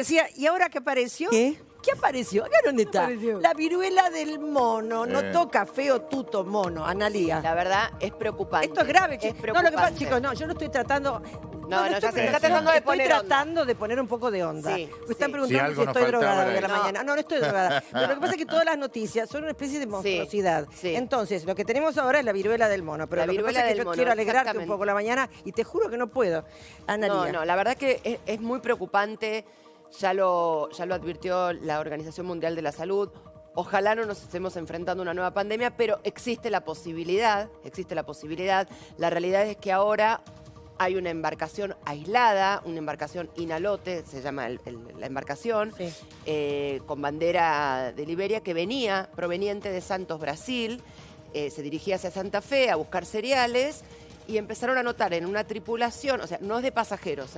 Decía, ¿y ahora qué apareció? ¿Qué? ¿Qué apareció? ¿Acá dónde está? apareció? La viruela del mono. No toca feo, tuto, mono, Analía. La verdad es preocupante. Esto es grave, Es chicos. No, lo que pasa, preocupante. chicos, no, yo no estoy tratando. No, ya estoy se está tratando de poner Estoy tratando de poner un poco de onda. Sí, Me están sí. preguntando Si algo si nos estoy faltaba drogada hoy era a la eso. mañana. No, no estoy drogada. Pero lo que pasa es que todas las noticias son una especie de monstruosidad. sí. Entonces, lo que tenemos ahora es la viruela del mono. Pero La lo que viruela pasa es que del yo mono, quiero alegrarte un exactamente. poco la mañana y te juro que no puedo. Analía. No, la verdad que es muy preocupante. Ya lo advirtió la Organización Mundial de la Salud. Ojalá no nos estemos enfrentando a una nueva pandemia, pero existe la posibilidad, La realidad es que ahora hay una embarcación aislada, una embarcación inhalote, se llama la embarcación, Sí. con bandera de Liberia, que venía proveniente de Santos, Brasil, se dirigía hacia Santa Fe a buscar cereales y empezaron a notar en una tripulación, o sea, no es de pasajeros,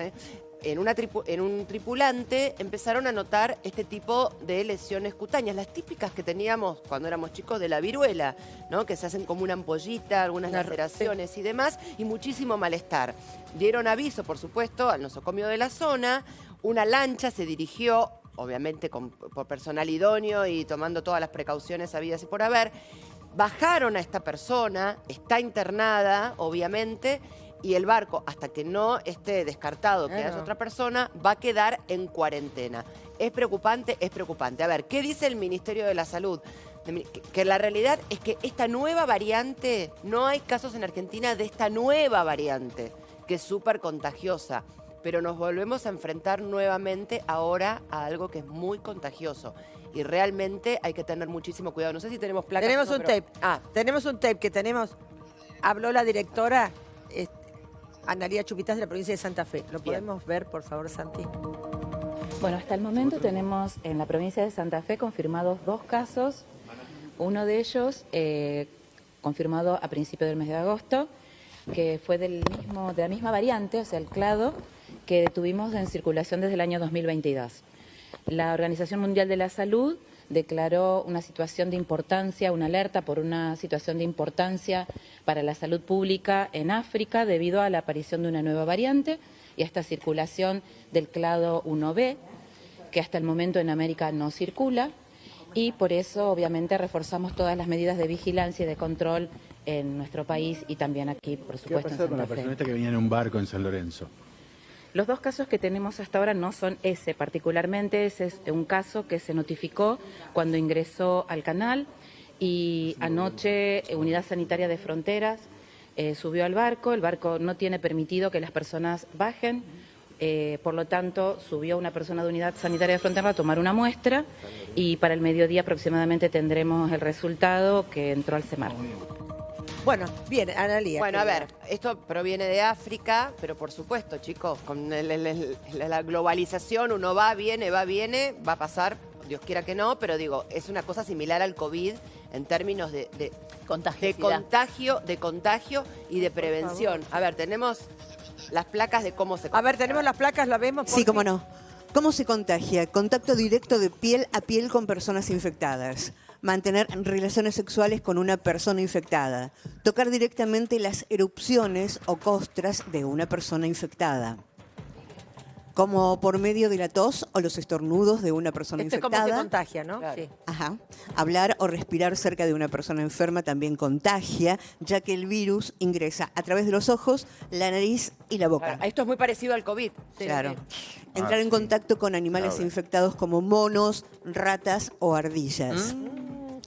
en un tripulante empezaron a notar este tipo de lesiones cutáneas, las típicas que teníamos cuando éramos chicos de la viruela, ¿no? Que se hacen como una ampollita, algunas laceraciones y demás, y muchísimo malestar. Dieron aviso, por supuesto, al nosocomio de la zona, una lancha se dirigió, obviamente por personal idóneo y tomando todas las precauciones habidas y por haber. Bajaron a esta persona, está internada, obviamente, y el barco, hasta que no esté descartado que haya otra persona, va a quedar en cuarentena. ¿Es preocupante? Es preocupante. A ver, ¿qué dice el Ministerio de la Salud? Que la realidad es que esta nueva variante, no hay casos en Argentina de esta nueva variante, que es súper contagiosa, pero nos volvemos a enfrentar nuevamente ahora a algo que es muy contagioso. Y realmente hay que tener muchísimo cuidado. No sé si tenemos placas. Tenemos no, un pero- tape. Tenemos un tape que tenemos. Habló la directora Analía Chupitas de la provincia de Santa Fe. ¿Lo podemos ver, por favor, Santi? Bueno, hasta el momento tenemos en la provincia de Santa Fe confirmados 2 casos. Uno de ellos confirmado a principios del mes de agosto, que fue de la misma variante, o sea, el clado, que tuvimos en circulación desde el año 2022. La Organización Mundial de la Salud declaró una situación de importancia, una alerta por una situación de importancia para la salud pública en África debido a la aparición de una nueva variante y a esta circulación del clado 1B, que hasta el momento en América no circula, y por eso obviamente reforzamos todas las medidas de vigilancia y de control en nuestro país y también aquí, por ¿Qué ha supuesto, en pasado con la Santa Fe. personita que venía en un barco en San Lorenzo? Los 2 casos que tenemos hasta ahora no son ese, particularmente ese es un caso que se notificó cuando ingresó al canal y anoche Unidad Sanitaria de Fronteras subió al barco, el barco no tiene permitido que las personas bajen, por lo tanto subió una persona de Unidad Sanitaria de Fronteras a tomar una muestra y para el mediodía aproximadamente tendremos el resultado que entró al CEMAR. Bueno, bien, Analía. Bueno, a querida. ver, esto proviene de África, pero por supuesto, chicos, con la globalización uno viene, va a pasar, Dios quiera que no, pero digo, es una cosa similar al COVID en términos de contagio y de prevención. A ver, tenemos las placas de cómo se A ver, tenemos las placas, ¿la vemos? Sí, cómo no. ¿Cómo se contagia? Contacto directo de piel a piel con personas infectadas. Mantener relaciones sexuales con una persona infectada. Tocar directamente las erupciones o costras de una persona infectada. Como por medio de la tos o los estornudos de una persona Esto es infectada. cómo se contagia, ¿no? Claro. Sí. Ajá. Hablar o respirar cerca de una persona enferma también contagia, ya que el virus ingresa a través de los ojos, la nariz y la boca. Claro, esto es muy parecido al COVID. Claro. Entrar en sí. contacto con animales Claro. infectados como monos, ratas o ardillas.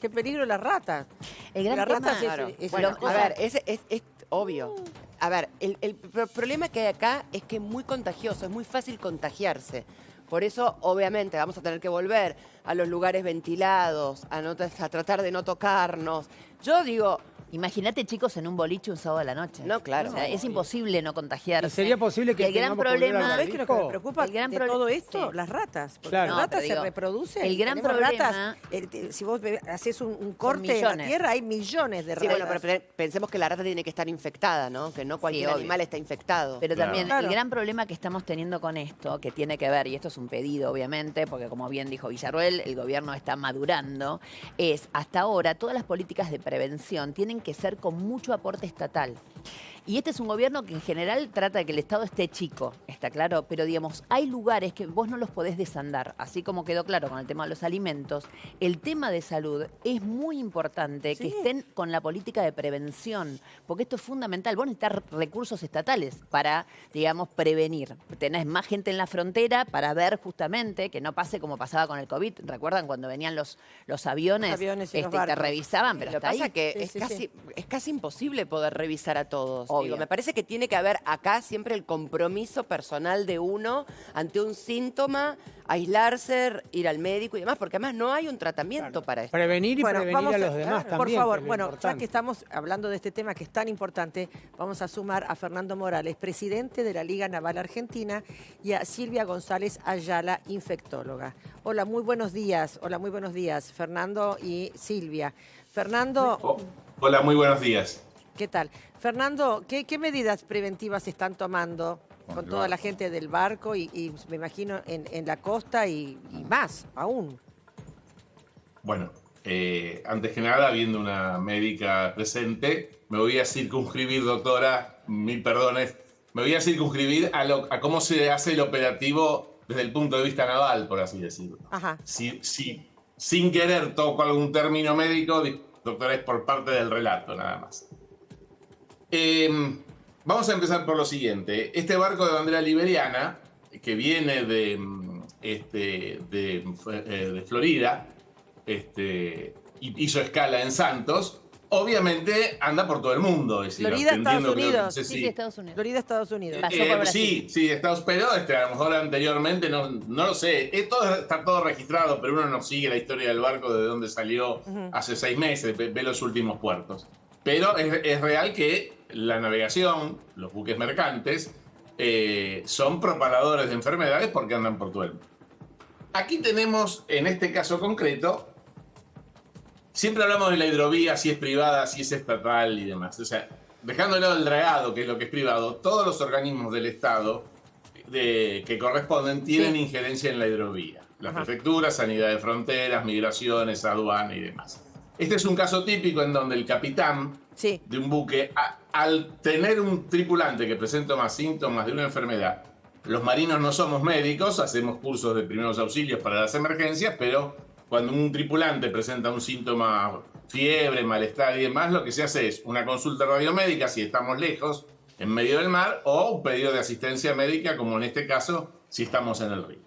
Qué peligro las ratas. El gran Las tema- ratas Claro. es Bueno, una a cosa- ver, es obvio. A ver, el problema que hay acá es que es muy contagioso, es muy fácil contagiarse. Por eso, obviamente, vamos a tener que volver a los lugares ventilados, a tratar de no tocarnos. Yo digo, Imagínate, chicos, en un boliche un sábado a la noche. No, claro. O sea, es imposible no contagiarse. ¿Y sería posible que Y el gran tengamos que volver problema... al ¿Sabés qué es lo que me Hijo. preocupa El gran de pro- todo esto? sí. Las ratas. Porque Claro. las No, ratas pero se digo, reproducen. el gran Tenemos problema- ratas, si vos haces un corte en la millones. tierra, hay millones de sí, ratas. bueno, pero pensemos que la rata tiene que estar infectada, ¿no? Que no cualquier obvio. animal está infectado. Pero Claro. también Claro. el gran problema que estamos teniendo con esto, que tiene que ver, y esto es un pedido obviamente, porque como bien dijo Villarroel, el gobierno está madurando, es hasta ahora todas las políticas de prevención tienen que ser con mucho aporte estatal. Y este es un gobierno que en general trata de que el Estado esté chico, está claro, pero digamos, hay lugares que vos no los podés desandar, así como quedó claro con el tema de los alimentos. El tema de salud es muy importante que estén con la política de prevención, porque esto es fundamental. Vos necesitas recursos estatales para, digamos, prevenir. Tenés más gente en la frontera para ver justamente que no pase como pasaba con el COVID. ¿Recuerdan cuando venían los aviones, Los aviones y los y te barcos. revisaban? Pero Lo que hasta pasa ahí. que Sí, es casi imposible poder revisar a todos. Obvio. Digo, me parece que tiene que haber acá siempre el compromiso personal de uno ante un síntoma, aislarse, ir al médico y demás, porque además no hay un tratamiento para esto. Prevenir y prevenir a los demás por también. favor, que es lo bueno, ya importante. que estamos hablando de este tema que es tan importante, vamos a sumar a Fernando Morales, presidente de la Liga Naval Argentina, y a Silvia González Ayala, infectóloga. Hola, muy buenos días. Hola, muy buenos días, Fernando y Silvia. Fernando, Hola, muy buenos días. ¿qué tal? Fernando, ¿qué medidas preventivas están tomando con toda la gente del barco y me imagino en la costa y más aún? Bueno, antes que nada, viendo una médica presente, me voy a circunscribir, doctora, mil perdones, me voy a circunscribir a cómo se hace el operativo desde el punto de vista naval, por así decirlo. Ajá. Si sin querer toco algún término médico, doctora, es por parte del relato, nada más. Vamos a empezar por lo siguiente. Este barco de bandera liberiana, que viene de Florida, y hizo escala en Santos, obviamente anda por todo el mundo. Es decir, Florida, Estados entiendo que- Unidos. Sí, Estados Unidos. Florida, Estados Unidos. Pasó por Brasil. Sí, Estados Unidos, pero a lo mejor anteriormente, no lo sé. Está todo registrado, pero uno no sigue la historia del barco de dónde salió hace 6 meses, ve los últimos puertos. Pero es real que la navegación, los buques mercantes, son propagadores de enfermedades porque andan por todo el mundo. Aquí tenemos, en este caso concreto, siempre hablamos de la hidrovía, si es privada, si es estatal y demás. O sea, dejando de lado el dragado, que es lo que es privado, todos los organismos del Estado que corresponden tienen injerencia en la hidrovía. Las prefecturas, sanidad de fronteras, migraciones, aduana y demás. Este es un caso típico en donde el capitán de un buque, al tener un tripulante que presenta más síntomas de una enfermedad, los marinos no somos médicos, hacemos cursos de primeros auxilios para las emergencias, pero cuando un tripulante presenta un síntoma, fiebre, malestar y demás, lo que se hace es una consulta radiomédica si estamos lejos, en medio del mar, o un pedido de asistencia médica, como en este caso, si estamos en el río.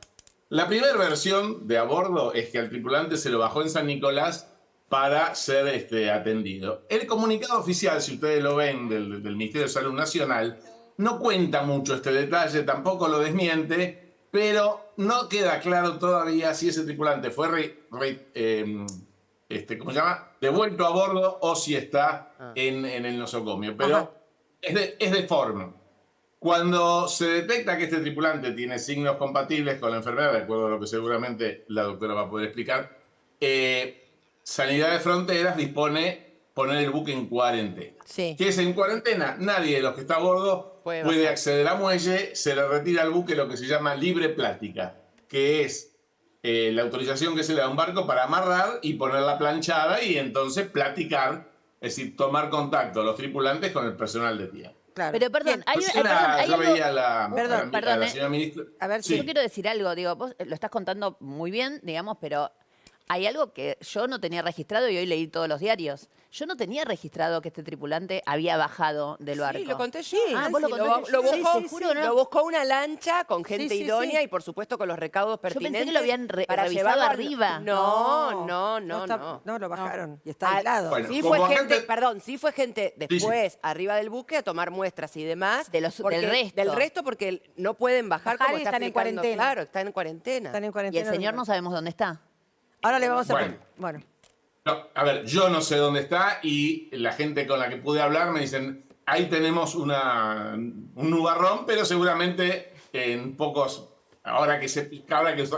La primera versión de a bordo es que al tripulante se lo bajó en San Nicolás para ser atendido. El comunicado oficial, si ustedes lo ven, del Ministerio de Salud Nacional, no cuenta mucho este detalle, tampoco lo desmiente, pero no queda claro todavía si ese tripulante fue ¿cómo se llama? Devuelto a bordo o si está en el nosocomio. Pero es de forma. Cuando se detecta que este tripulante tiene signos compatibles con la enfermedad, de acuerdo a lo que seguramente la doctora va a poder explicar, Sanidad de Fronteras dispone poner el buque en cuarentena. Sí. ¿Qué es en cuarentena? Nadie de los que está a bordo puede acceder a muelle, se le retira al buque lo que se llama libre plática, que es la autorización que se le da a un barco para amarrar y poner la planchada y entonces platicar, es decir, tomar contacto los tripulantes con el personal de tierra. Claro. Pero perdón, hay Yo algo... veía a la Perdón, señora ministra. A ver, Yo quiero decir algo, digo, vos lo estás contando muy bien, digamos, pero hay algo que yo no tenía registrado y hoy leí todos los diarios. Yo no tenía registrado que este tripulante había bajado del barco. Sí, lo conté yo. ¿vos lo contaste? Lo buscó una lancha con gente Sí, sí, idónea sí. y por supuesto con los recaudos Yo pertinentes. pensé que lo habían para revisado llevarlo arriba. No, No, lo bajaron y está aislado. Bueno, sí como fue gente, agente- perdón, sí fue gente después arriba del buque a tomar muestras y demás. Del resto. Del resto porque no pueden bajar, Bajar como y está están en explicando. cuarentena. Claro, están en cuarentena. Están en Y cuarentena. el señor no sabemos dónde está. Ahora le vamos a... Bueno. No, a ver, yo no sé dónde está y la gente con la que pude hablar me dicen, ahí tenemos un nubarrón, pero seguramente en pocos, ahora que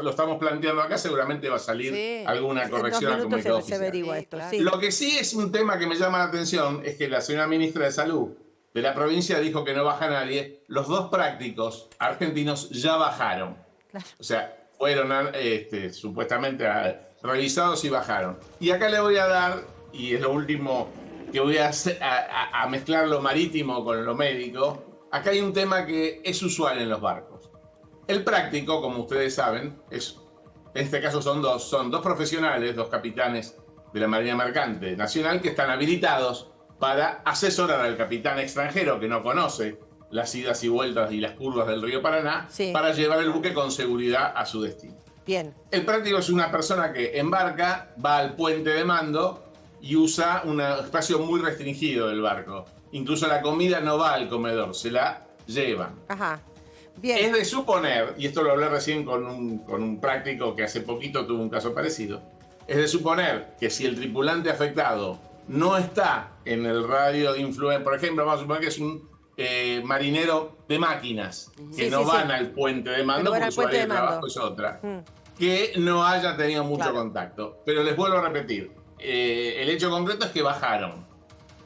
lo estamos planteando acá, seguramente va a salir alguna corrección al comunicado se oficial. averigua Sí, esto. claro. Sí. Lo que sí es un tema que me llama la atención es que la señora ministra de Salud de la provincia dijo que no baja nadie. Los dos prácticos argentinos ya bajaron. O sea, fueron supuestamente revisados y bajaron. Y acá le voy a dar, y es lo último que voy a mezclar lo marítimo con lo médico, acá hay un tema que es usual en los barcos. El práctico, como ustedes saben, en este caso son dos profesionales, dos capitanes de la Marina Mercante Nacional que están habilitados para asesorar al capitán extranjero que no conoce las idas y vueltas y las curvas del río Paraná, sí, para llevar el buque con seguridad a su destino. Bien. El práctico es una persona que embarca, va al puente de mando y usa un espacio muy restringido del barco. Incluso la comida no va al comedor, se la llevan. Ajá. Bien. Es de suponer, y esto lo hablé recién con un práctico que hace poquito tuvo un caso parecido, es de suponer que si el tripulante afectado no está en el radio de influencia, por ejemplo, vamos a suponer que es un marinero de máquinas, que Sí, no sí, van sí. al puente de mando, van porque al su puente área de de mando. trabajo es otra, que no haya tenido mucho contacto. Pero les vuelvo a repetir, el hecho concreto es que bajaron.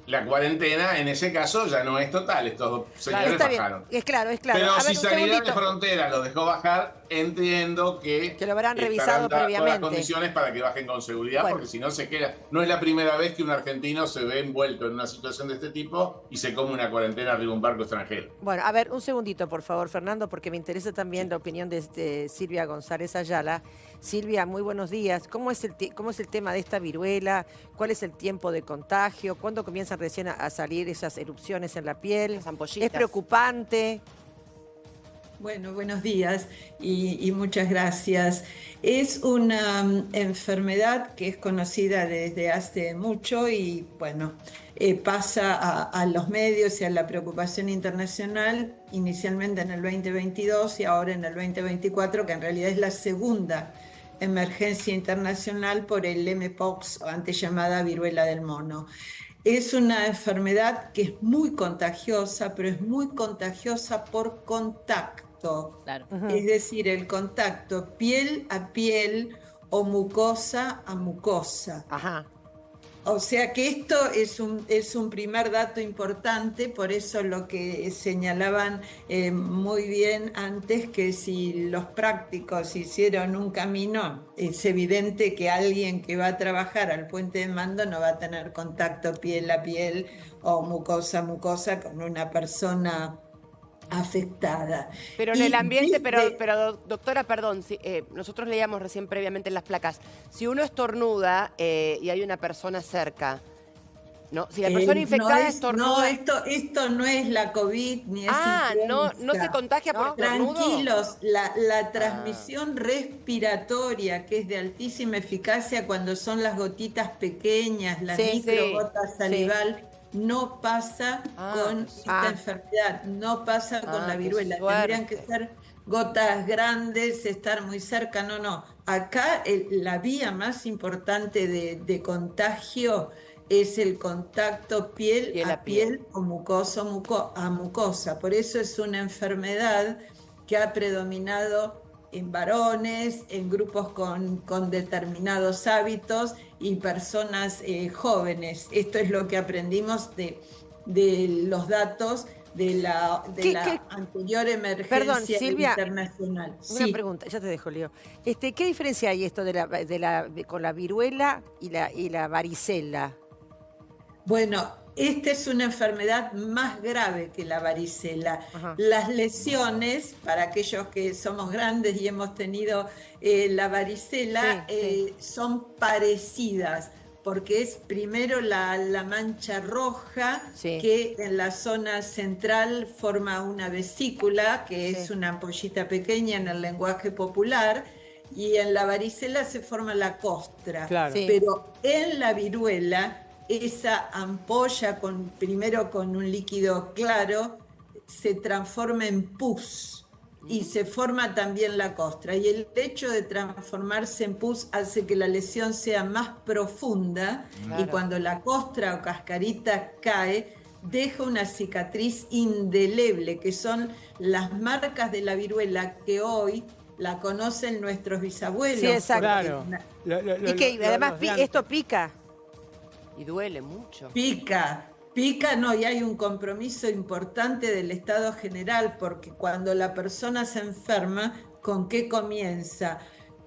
La cuarentena, en ese caso, ya no es total. Estos dos señores Está bien. bajaron. Es claro, es claro. Pero A ver, si un Sanidad de segundito. Frontera los dejó bajar, entiendo que lo habrán estarán revisado dadas todas previamente. las condiciones para que bajen con seguridad, Bueno. porque si no se queda. No es la primera vez que un argentino se ve envuelto en una situación de este tipo y se come una cuarentena arriba de un barco extranjero. Bueno, a ver, un segundito, por favor, Fernando, porque me interesa también la opinión de Silvia González Ayala. Silvia, muy buenos días. ¿Cómo es el tema de esta viruela? ¿Cuál es el tiempo de contagio? ¿Cuándo comienzan recién a salir esas erupciones en la piel? Las ampollitas. ¿Es preocupante? Bueno, buenos días y muchas gracias. Es una enfermedad que es conocida desde hace mucho y bueno, pasa a los medios y a la preocupación internacional inicialmente en el 2022 y ahora en el 2024, que en realidad es la segunda emergencia internacional por el mpox, o antes llamada viruela del mono. Es una enfermedad que es muy contagiosa, pero es muy contagiosa por contacto. Claro. Es decir, el contacto piel a piel o mucosa a mucosa. Ajá. O sea que esto es un primer dato importante, por eso lo que señalaban muy bien antes, que si los prácticos hicieron un camino, es evidente que alguien que va a trabajar al puente de mando no va a tener contacto piel a piel o mucosa a mucosa con una persona afectada. Pero en Y el ambiente, desde- pero doctora, perdón, nosotros leíamos recién previamente en las placas, si uno estornuda y hay una persona cerca, ¿no? Si la persona infectada estornuda... No, esto no es la COVID ni es no influenza. se contagia por estornudo. Tranquilos, la transmisión respiratoria, que es de altísima eficacia cuando son las gotitas pequeñas, las Sí, microgotas salival, no pasa con esta Ah. enfermedad, no pasa con la qué viruela. suerte. Tendrían que ser gotas grandes, estar muy cerca, no. Acá la vía más importante de contagio es el contacto piel a piel o mucosa a mucosa. Por eso es una enfermedad que ha predominado en varones, en grupos con determinados hábitos y personas jóvenes. Esto es lo que aprendimos de los datos de la anterior emergencia Perdón, Silvia, internacional. Una Sí. pregunta, ya te dejo, Leo. ¿Qué diferencia hay esto con la viruela y la varicela? Bueno, esta es una enfermedad más grave que la varicela. Ajá. Las lesiones, para aquellos que somos grandes y hemos tenido la varicela, son parecidas, porque es primero la mancha roja, que en la zona central forma una vesícula, que es una ampollita pequeña en el lenguaje popular, y en la varicela se forma la costra. Claro. Sí. Pero en la viruela, esa ampolla primero con un líquido claro se transforma en pus y se forma también la costra, y el hecho de transformarse en pus hace que la lesión sea más profunda. Claro. Y cuando la costra o cascarita cae, deja una cicatriz indeleble, que son las marcas de la viruela que hoy la conocen nuestros bisabuelos. Sí, exacto. Porque Y que además esto pica. Y duele mucho. Pica, no, y hay un compromiso importante del Estado general, porque cuando la persona se enferma, ¿con qué comienza?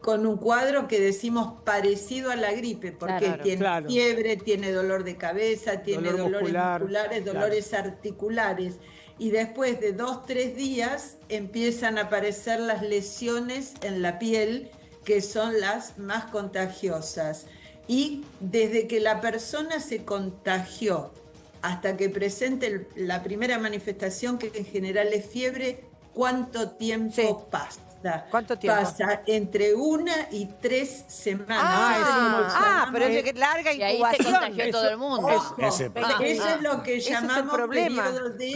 con un cuadro que decimos parecido a la gripe, porque Claro. tiene fiebre, tiene dolor de cabeza, tiene dolores musculares, dolores articulares. Y después de 2-3 días empiezan a aparecer las lesiones en la piel, que son las más contagiosas. Y desde que la persona se contagió hasta que presente la primera manifestación, que en general es fiebre, ¿cuánto tiempo pasa? ¿Cuánto tiempo? Pasa entre 1 y 3 semanas. Pero es larga Y ahí se incubación. contagió todo el mundo. Ojo, eso es lo que Ese es el llamamos problema. periodo de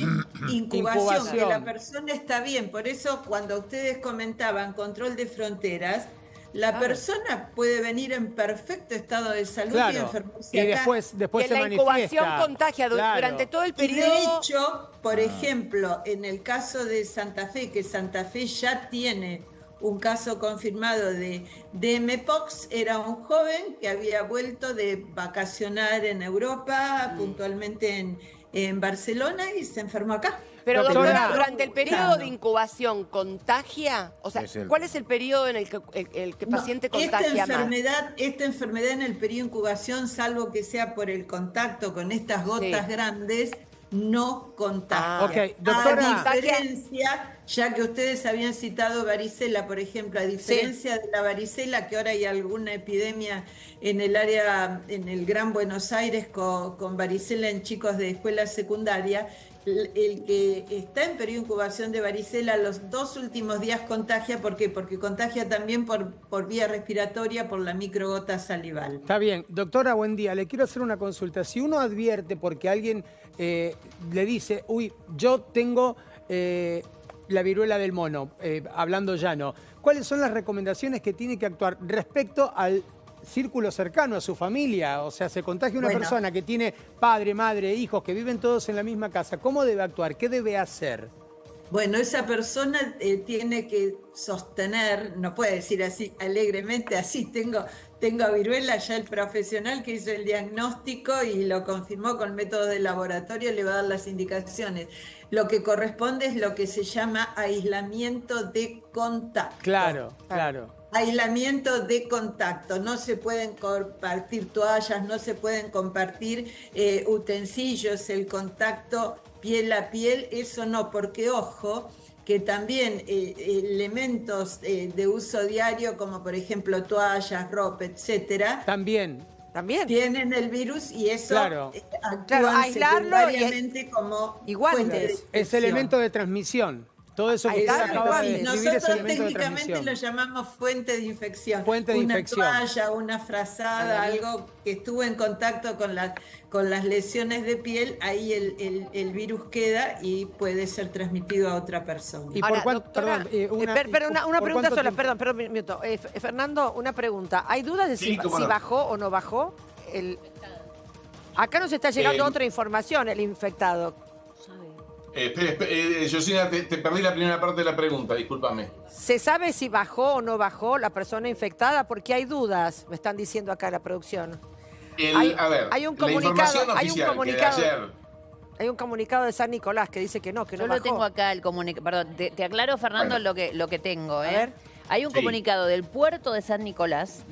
incubación, que la persona está bien. Por eso cuando ustedes comentaban control de fronteras, la persona puede venir en perfecto estado de salud y enfermarse y acá. después Y se en la incubación manifiesta. contagia durante todo el Y periodo. de hecho, por ejemplo, en el caso de Santa Fe, que Santa Fe ya tiene un caso confirmado de Mpox, era un joven que había vuelto de vacacionar en Europa, puntualmente en Barcelona, y se enfermó acá. Pero Doctora, doctora, durante el periodo de incubación, ¿contagia? O sea, ¿cuál es el periodo en el que el paciente contagia más? Esta enfermedad en el periodo de incubación, salvo que sea por el contacto con estas gotas grandes, no contagia. Ok, doctora. A diferencia, ya que ustedes habían citado varicela, por ejemplo, a diferencia de la varicela, que ahora hay alguna epidemia en el área, en el Gran Buenos Aires, con varicela en chicos de escuela secundaria, el que está en periodo de incubación de varicela los 2 últimos días contagia. ¿Por qué? Porque contagia también por vía respiratoria, por la microgota salival. Está bien. Doctora, buen día. Le quiero hacer una consulta. Si uno advierte porque alguien le dice, uy, yo tengo la viruela del mono, hablando llano, ¿cuáles son las recomendaciones que tiene que actuar respecto al círculo cercano, a su familia? O sea, se contagia una persona que tiene padre, madre, hijos, que viven todos en la misma casa. ¿Cómo debe actuar? ¿Qué debe hacer? Bueno, esa persona tiene que sostener, no puede decir así alegremente, así tengo viruela. Ya el profesional que hizo el diagnóstico y lo confirmó con métodos de laboratorio le va a dar las indicaciones. Lo que corresponde es lo que se llama aislamiento de contacto. Claro. Aislamiento de contacto. No se pueden compartir toallas, no se pueden compartir utensilios, el contacto piel a piel, eso no, porque ojo, que también elementos de uso diario, como por ejemplo toallas, ropa, etcétera, También. tienen el virus, y eso actúan aislarlo secundariamente como fuente de Es infección. elemento de transmisión. Todo eso que usted acaba de describir es Nosotros elemento de técnicamente transmisión. lo llamamos fuente de infección. Fuente de infección. Una toalla, una frazada, algo que estuvo en contacto con las lesiones de piel, ahí el virus queda y puede ser transmitido a otra persona. ¿Y por cuánto? Doctora, Perdón, una ¿por pregunta cuánto sola, tiempo? perdón, un minuto. Fernando, una pregunta. ¿Hay dudas de Sí, si cómo no. bajó o no bajó? Acá nos está llegando otra información, el infectado. Josina, te perdí la primera parte de la pregunta, discúlpame. ¿Se sabe si bajó o no bajó la persona infectada? Porque hay dudas, me están diciendo acá la producción. Hay un comunicado, hay un comunicado de San Nicolás que dice que no Yo bajó. lo tengo acá, el comunicado. Perdón, te aclaro, Fernando, lo que tengo. A ver. Hay un Sí. comunicado del puerto de San Nicolás,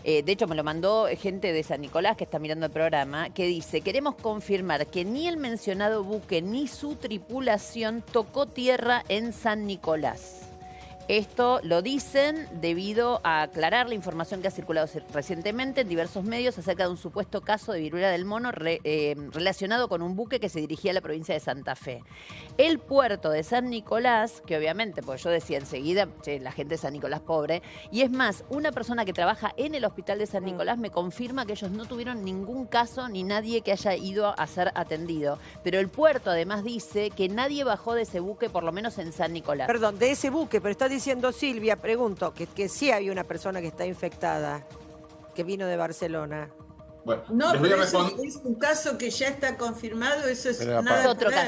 de hecho me lo mandó gente de San Nicolás que está mirando el programa, que dice: queremos confirmar que ni el mencionado buque ni su tripulación tocó tierra en San Nicolás. Esto lo dicen debido a aclarar la información que ha circulado recientemente en diversos medios acerca de un supuesto caso de viruela del mono relacionado con un buque que se dirigía a la provincia de Santa Fe. El puerto de San Nicolás, que obviamente, porque yo decía enseguida, la gente de San Nicolás pobre, y es más, una persona que trabaja en el hospital de San Nicolás me confirma que ellos no tuvieron ningún caso ni nadie que haya ido a ser atendido. Pero el puerto además dice que nadie bajó de ese buque, por lo menos en San Nicolás. Perdón, de ese buque, pero está diciendo Silvia, pregunto, que sí había una persona que está infectada, que vino de Barcelona. Bueno, No, les voy a pero eso responder. es un caso que ya está confirmado, eso es Pero nada aparte. Otro que caso.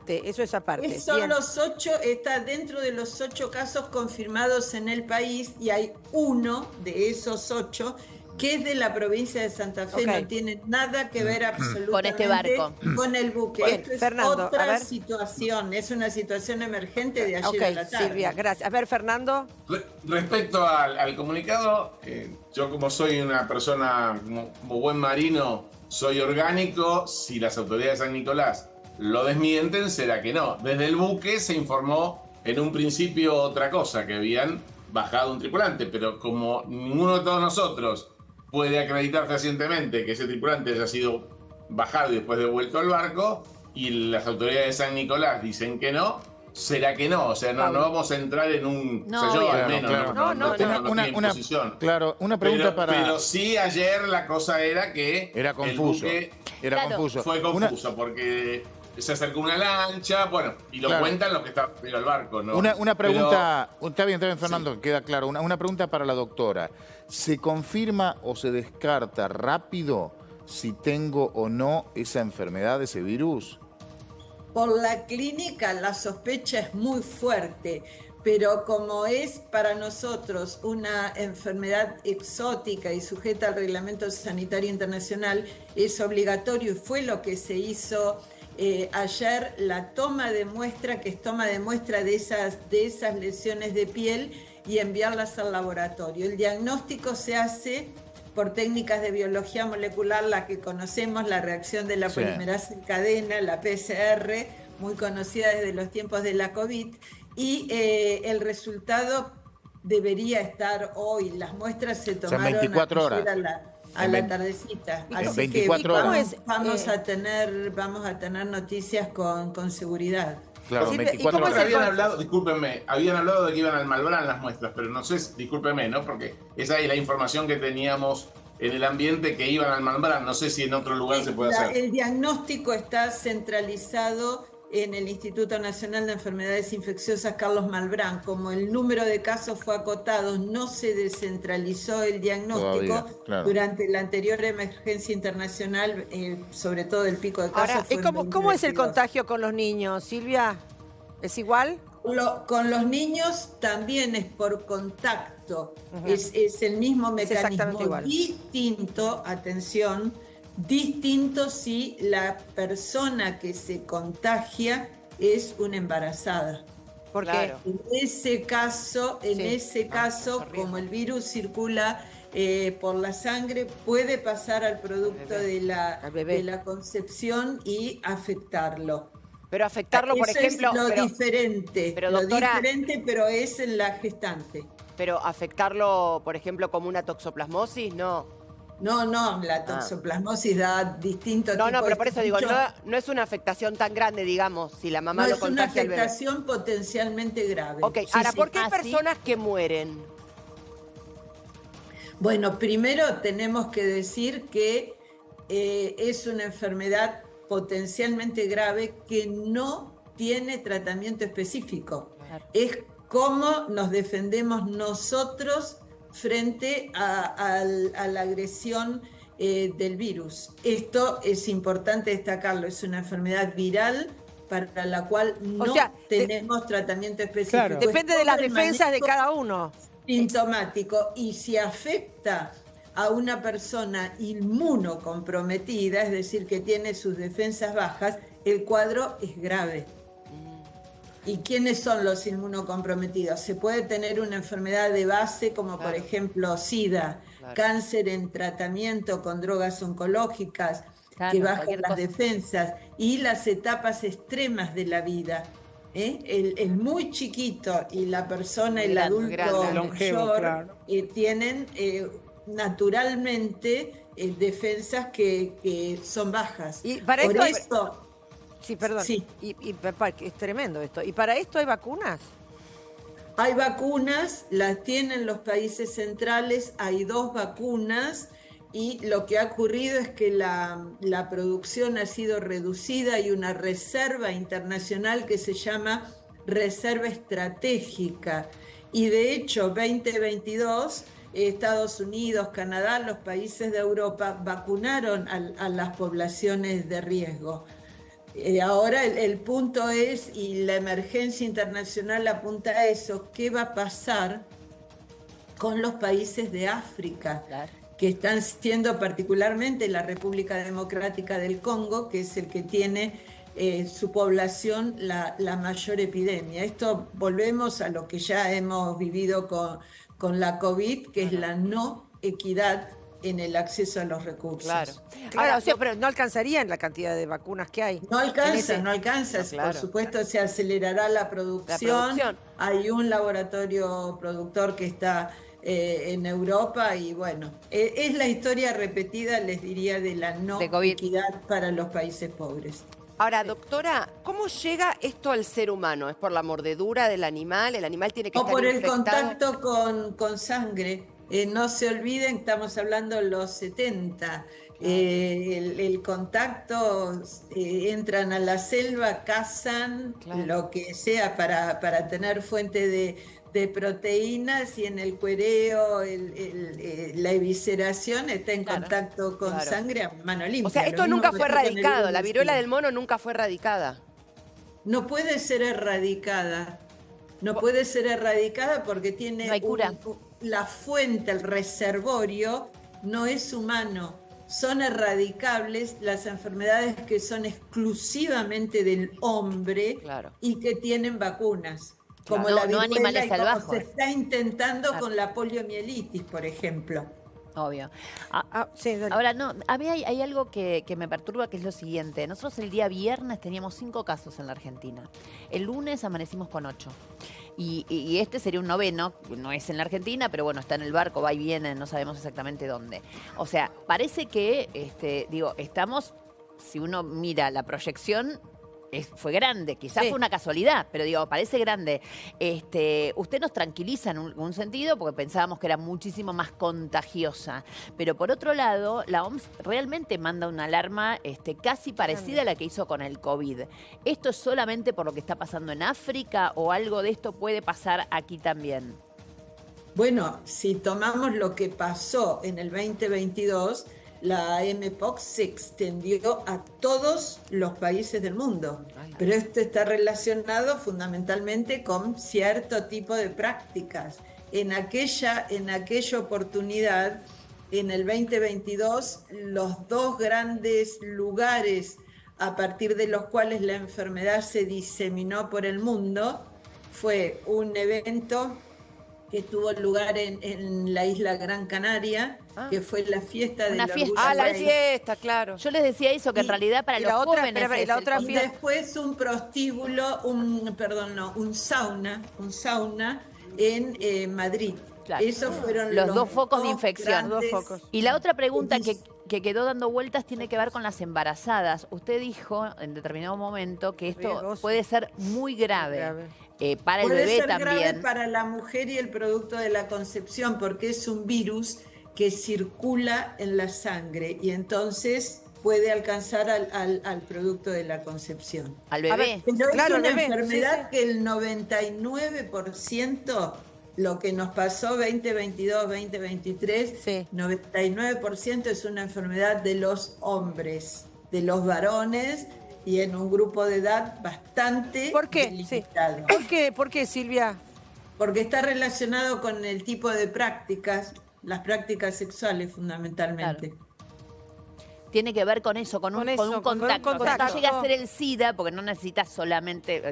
ver. Eso es aparte. Son Bien. los 8, está dentro de los 8 casos confirmados en el país, y hay uno de esos 8 que es de la provincia de Santa Fe, no tiene nada que ver absolutamente con este barco, con el buque. Bien, Esto es Fernando, otra situación, es una situación emergente de ayer a la tarde. Silvia, gracias. A ver, Fernando. Respecto al comunicado, yo como soy una persona como buen marino, soy orgánico. Si las autoridades de San Nicolás lo desmienten, será que no. Desde el buque se informó en un principio otra cosa, que habían bajado un tripulante, pero como ninguno de todos nosotros puede acreditar fehacientemente que ese tripulante haya sido bajado y después devuelto al barco, y las autoridades de San Nicolás dicen que no, será que no. O sea, no vamos a entrar en un... No, o sea, yo claro, al menos no tengo en posición. Claro, una pregunta Pero sí, ayer la cosa era que... Era confuso. Era confuso. Fue confuso porque se acercó una lancha, bueno, y lo cuentan los que estaban pero al barco, ¿no? Una pregunta, está bien, Fernando, queda claro. Una pregunta para la doctora. ¿Se confirma o se descarta rápido si tengo o no esa enfermedad, ese virus? Por la clínica la sospecha es muy fuerte, pero como es para nosotros una enfermedad exótica y sujeta al Reglamento Sanitario Internacional, es obligatorio y fue lo que se hizo ayer, la toma de muestra, que es toma de muestra de esas lesiones de piel y enviarlas al laboratorio. El diagnóstico se hace por técnicas de biología molecular, la que conocemos, la reacción de la polimerasa en cadena, la PCR, muy conocida desde los tiempos de la COVID, y el resultado debería estar hoy. Las muestras se tomaron 24 horas. A la tardecita. En 24 horas. Vamos a tener noticias con seguridad. Claro, Silvia, 24 horas. Habían hablado, discúlpenme, habían hablado de que iban al Malbrán las muestras, pero no sé, discúlpenme, ¿no? Porque esa es la información que teníamos en el ambiente, que iban al Malbrán. No sé si en otro lugar se puede hacer. El diagnóstico está centralizado en el Instituto Nacional de Enfermedades Infecciosas Carlos Malbrán. Como el número de casos fue acotado, no se descentralizó el diagnóstico. Todavía, claro. Durante la anterior emergencia internacional, sobre todo el pico de casos. Ahora, ¿cómo es el contagio con los niños, Silvia? ¿Es igual? Con los niños también es por contacto. Es el mismo mecanismo. Exactamente igual. Distinto, atención, distinto si la persona que se contagia es una embarazada. Porque Claro. En ese caso, como el virus circula por la sangre, puede pasar al producto de la concepción y afectarlo. Pero afectarlo, por Eso ejemplo... es lo pero, diferente, pero, doctora- pero es en la gestante. pero afectarlo, por ejemplo, como una toxoplasmosis, no. No, la toxoplasmosis da distinto tipo No, pero por de eso digo, bicho. no es una afectación tan grande, digamos, si la mamá No lo es una contagia al bebé. afectación potencialmente grave. Ok, Sí, ahora, sí. ¿por qué hay ¿Ah, sí? personas que mueren? Bueno, primero tenemos que decir que es una enfermedad potencialmente grave que no tiene tratamiento específico. Claro. Es cómo nos defendemos nosotros frente a la agresión del virus. Esto es importante destacarlo, es una enfermedad viral para la cual no tenemos tratamiento específico. Claro. depende Es de las todo el defensas de manejo cada uno. sintomático, y si afecta a una persona inmunocomprometida, es decir, que tiene sus defensas bajas, el cuadro es grave. ¿Y quiénes son los inmunocomprometidos? Se puede tener una enfermedad de base, como por ejemplo SIDA, cáncer en tratamiento con drogas oncológicas, que bajan cualquier las cosa. defensas, y las etapas extremas de la vida. El muy chiquito y la persona, el adulto grande. Longevo, mayor, claro. tienen naturalmente defensas que son bajas. Y para Por esto esto, Sí, perdón. Sí. Y es tremendo esto. ¿Y para esto hay vacunas? hay vacunas, las tienen los países centrales, hay 2 vacunas, y lo que ha ocurrido es que la producción ha sido reducida. Hay una reserva internacional que se llama reserva estratégica, y de hecho 2022 Estados Unidos, Canadá, los países de Europa vacunaron a las poblaciones de riesgo. Ahora el punto es, y la emergencia internacional apunta a eso, ¿qué va a pasar con los países de África? Claro. que están siendo particularmente la República Democrática del Congo, que es el que tiene su población la mayor epidemia. Esto volvemos a lo que ya hemos vivido con la COVID, que es la no equidad en el acceso a los recursos. Claro. Claro, o sea, pero no alcanzarían la cantidad de vacunas que hay. No alcanza, no alcanza. No, claro. Por supuesto, se acelerará la producción. Hay un laboratorio productor que está en Europa y bueno, es la historia repetida, les diría, de la no equidad para los países pobres. Ahora, doctora, ¿cómo llega esto al ser humano? ¿Es por la mordedura del animal? ¿El animal tiene que estar por infectado? el contacto con sangre. No se olviden, estamos hablando de los 70. El contacto, entran a la selva, cazan lo que sea para tener fuente de proteínas, y en el cuereo, la evisceración está en contacto con sangre a mano limpia. O sea, esto nunca fue erradicado, la viruela del mono nunca fue erradicada. No puede ser erradicada. No puede ser erradicada porque tiene no hay cura. La fuente, el reservorio, no es humano. Son erradicables las enfermedades que son exclusivamente del hombre y que tienen vacunas. Como la viruela, no animales salvajes. Se está intentando con la poliomielitis, por ejemplo. Obvio. Sí, ahora, no, a mí hay algo que me perturba, que es lo siguiente. Nosotros el día viernes teníamos 5 casos en la Argentina. El lunes amanecimos con 8. Y este sería un 9º, no es en la Argentina, pero bueno, está en el barco, va y viene, no sabemos exactamente dónde. O sea, parece que, estamos, si uno mira la proyección, fue grande, quizás fue una casualidad, pero parece grande. Usted nos tranquiliza en un sentido porque pensábamos que era muchísimo más contagiosa, pero por otro lado, la OMS realmente manda una alarma casi parecida a la que hizo con el COVID. ¿Esto es solamente por lo que está pasando en África o algo de esto puede pasar aquí también? Bueno, si tomamos lo que pasó en el 2022, la mpox se extendió a todos los países del mundo, pero esto está relacionado fundamentalmente con cierto tipo de prácticas. En aquella oportunidad, en el 2022, los 2 grandes lugares a partir de los cuales la enfermedad se diseminó por el mundo fue un evento que tuvo lugar en la isla Gran Canaria, que fue la fiesta de la la fiesta, claro. Yo les decía eso, que en realidad para los jóvenes y después un prostíbulo, un sauna en Madrid. Claro. Esos fueron los 2 focos de infección. Y la otra pregunta que quedó dando vueltas tiene que ver con las embarazadas. Usted dijo en determinado momento que esto puede ser muy grave. Para el bebé también. Puede ser grave para la mujer y el producto de la concepción, porque es un virus que circula en la sangre y entonces puede alcanzar al producto de la concepción. Al bebé. Pero es una enfermedad que el 99%, lo que nos pasó 2022, 2023, 99% es una enfermedad de los hombres, de los varones, y en un grupo de edad bastante limitado. ¿Por qué, Silvia? Porque está relacionado con el tipo de prácticas, las prácticas sexuales fundamentalmente. Claro. Tiene que ver con eso, con un contacto. O sea, no llega a ser el SIDA, porque no necesitas solamente,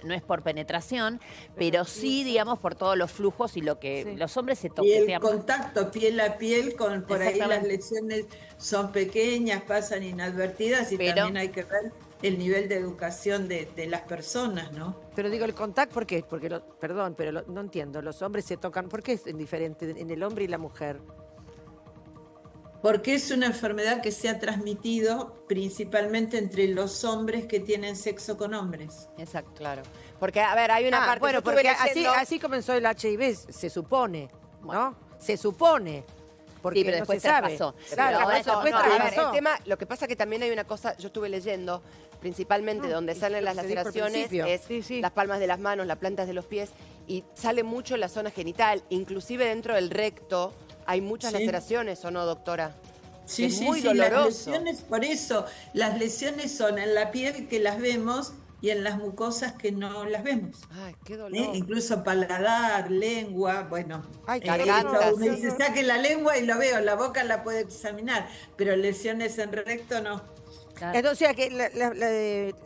no es por penetración, pero sí, digamos, por todos los flujos y lo que los hombres se tocan. Y el contacto piel a piel, por ahí las lesiones son pequeñas, pasan inadvertidas, y también hay que ver el nivel de educación de las personas, ¿no? Pero digo, el contacto, ¿por qué? Porque, no entiendo, los hombres se tocan, ¿por qué es diferente en el hombre y la mujer? Porque es una enfermedad que se ha transmitido principalmente entre los hombres que tienen sexo con hombres. Exacto, claro. Porque, a ver, hay una parte... Bueno, porque así comenzó el HIV, se supone, ¿no? Se supone. Porque pero después se pasó. Claro, el tema, lo que pasa que también hay una cosa, yo estuve leyendo, principalmente donde salen las laceraciones, es las palmas de las manos, las plantas de los pies, y sale mucho en la zona genital, inclusive dentro del recto hay muchas laceraciones, ¿o no, doctora? Sí, es muy doloroso. Las lesiones, por eso, las lesiones son en la piel, que las vemos, y en las mucosas que no las vemos. Ay, qué dolor. Incluso paladar, lengua, bueno. Ay, garganta, uno dice, saque la lengua y lo veo, la boca la puede examinar, pero lesiones en recto no. Claro. Entonces, que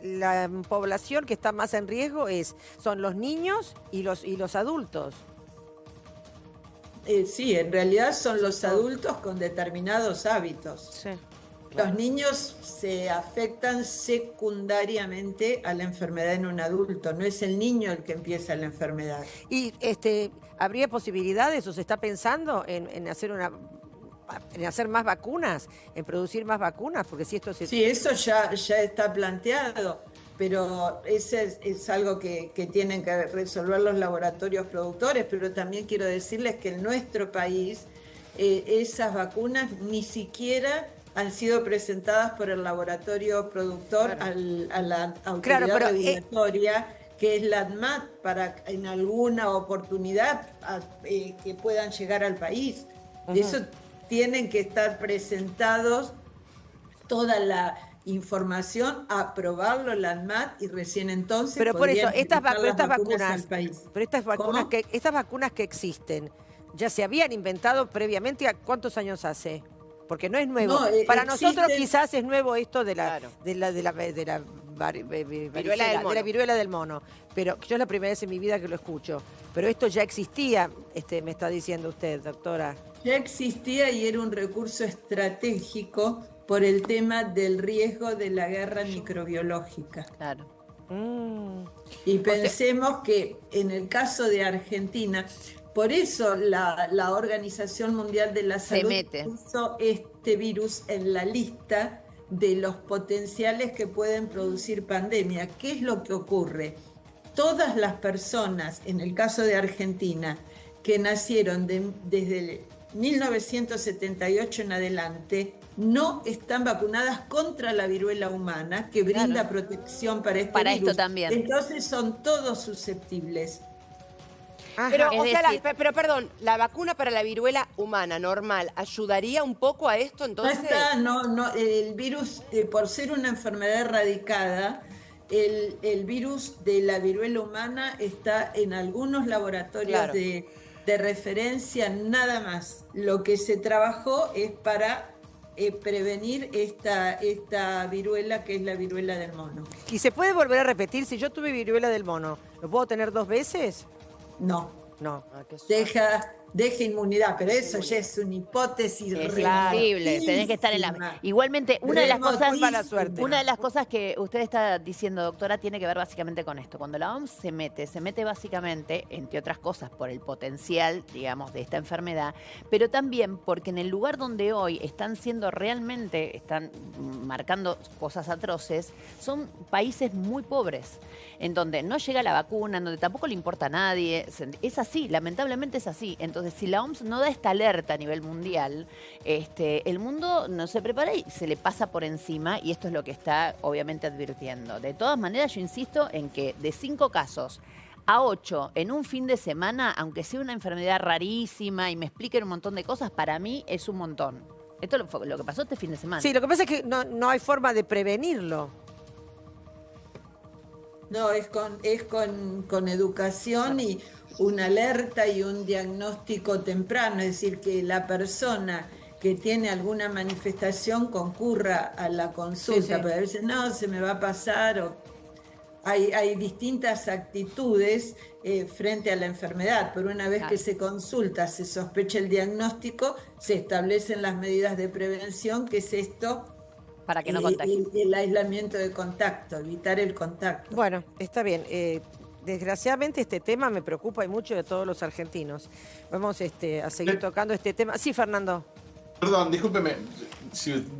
la población que está más en riesgo son los niños y los adultos. Sí, en realidad son los adultos con determinados hábitos. Sí. Los niños se afectan secundariamente a la enfermedad en un adulto, no es el niño el que empieza la enfermedad. Y ¿habría posibilidades o se está pensando en hacer más vacunas, en producir más vacunas? Porque si esto se... Sí, eso ya está planteado, pero ese es algo que tienen que resolver los laboratorios productores, pero también quiero decirles que en nuestro país esas vacunas ni siquiera han sido presentadas por el laboratorio productor a la autoridad regulatoria, que es la ANMAT, para en alguna oportunidad que puedan llegar al país. De eso tienen que estar presentados toda la información, aprobarlo la ANMAT y recién entonces pero por eso, estas vacunas al país. Pero estas vacunas que existen, ¿ya se habían inventado previamente? ¿Cuántos años hace? Porque no es nuevo. No, para nosotros quizás es nuevo esto de la viruela del mono. Pero yo es la primera vez en mi vida que lo escucho. Pero esto ya existía, me está diciendo usted, doctora. Ya existía y era un recurso estratégico por el tema del riesgo de la guerra microbiológica. Claro. Y pensemos que en el caso de Argentina, por eso la Organización Mundial de la Salud puso este virus en la lista de los potenciales que pueden producir pandemia. ¿Qué es lo que ocurre? Todas las personas, en el caso de Argentina, que nacieron desde 1978 en adelante, no están vacunadas contra la viruela humana, que brinda protección para este virus. Esto también. Entonces son todos susceptibles. Pero, pero perdón, la vacuna para la viruela humana normal, ¿ayudaría un poco a esto entonces? No, el virus, por ser una enfermedad erradicada, el virus de la viruela humana está en algunos laboratorios de referencia nada más. Lo que se trabajó es para prevenir esta viruela, que es la viruela del mono. ¿Y se puede volver a repetir? Si yo tuve viruela del mono, ¿lo puedo tener 2 veces? No. Deja inmunidad, pero eso ya es una hipótesis horrible. Tenés que estar en la... Igualmente, una de las cosas que usted está diciendo, doctora, tiene que ver básicamente con esto. Cuando la OMS se mete básicamente, entre otras cosas, por el potencial, digamos, de esta enfermedad, pero también porque en el lugar donde hoy están marcando cosas atroces, son países muy pobres, en donde no llega la vacuna, en donde tampoco le importa a nadie. Es así, lamentablemente es así. Entonces, si la OMS no da esta alerta a nivel mundial, el mundo no se prepara y se le pasa por encima, y esto es lo que está obviamente advirtiendo. De todas maneras, yo insisto en que de 5 casos a 8 en un fin de semana, aunque sea una enfermedad rarísima y me expliquen un montón de cosas, para mí es un montón. Esto es lo que pasó este fin de semana. Sí, lo que pasa es que no hay forma de prevenirlo. No, es con educación y una alerta y un diagnóstico temprano, es decir, que la persona que tiene alguna manifestación concurra a la consulta, pero a veces no, se me va a pasar, o hay distintas actitudes frente a la enfermedad, pero una vez que se consulta, se sospecha el diagnóstico, se establecen las medidas de prevención, que es esto, para que no contagie. El aislamiento de contacto, evitar el contacto. Bueno, está bien. Desgraciadamente este tema me preocupa y mucho de todos los argentinos. Vamos a seguir tocando este tema. Sí, Fernando. Perdón, discúlpeme.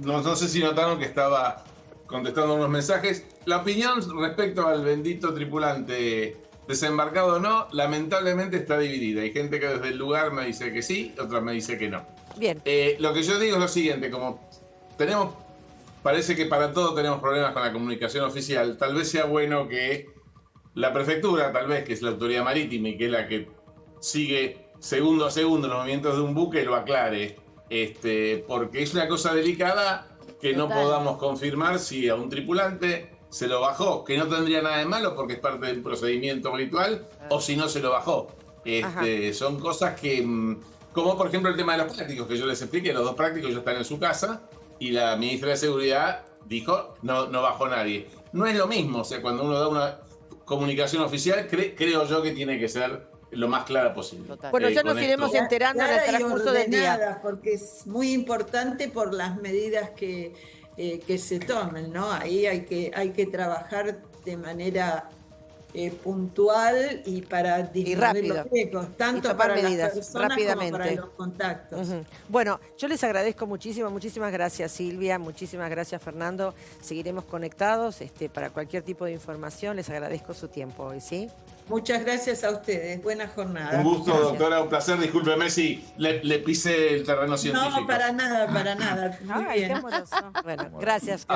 No sé si notaron que estaba contestando unos mensajes. La opinión respecto al bendito tripulante desembarcado o no, lamentablemente está dividida. Hay gente que desde el lugar me dice que sí, otra me dice que no. Bien. Lo que yo digo es lo siguiente, como parece que para todo tenemos problemas con la comunicación oficial, tal vez sea bueno que la prefectura, tal vez, que es la autoridad marítima y que es la que sigue segundo a segundo los movimientos de un buque, lo aclare. Porque es una cosa delicada que no podamos confirmar si a un tripulante se lo bajó, que no tendría nada de malo porque es parte del procedimiento habitual, o si no se lo bajó. Son cosas que, como por ejemplo el tema de los prácticos, que yo les expliqué, los 2 prácticos ya están en su casa y la ministra de Seguridad dijo, no bajó nadie. No es lo mismo, o sea, cuando uno da una comunicación oficial, creo yo que tiene que ser lo más clara posible. Total. Bueno, ya nos iremos enterando en el transcurso del día. Porque es muy importante por las medidas que se tomen, ¿no? Ahí hay que trabajar de manera puntual y para disminuir los riesgos, tanto para medidas, las personas rápidamente, como para los contactos. Bueno, yo les agradezco muchísimo, muchísimas gracias Silvia, muchísimas gracias Fernando, seguiremos conectados para cualquier tipo de información, les agradezco su tiempo hoy, ¿sí? Muchas gracias a ustedes, buena jornada. Un gusto, doctora, un placer, discúlpeme si le pisé el terreno científico. No, para nada, para nada. Muy bien. Bueno, gracias.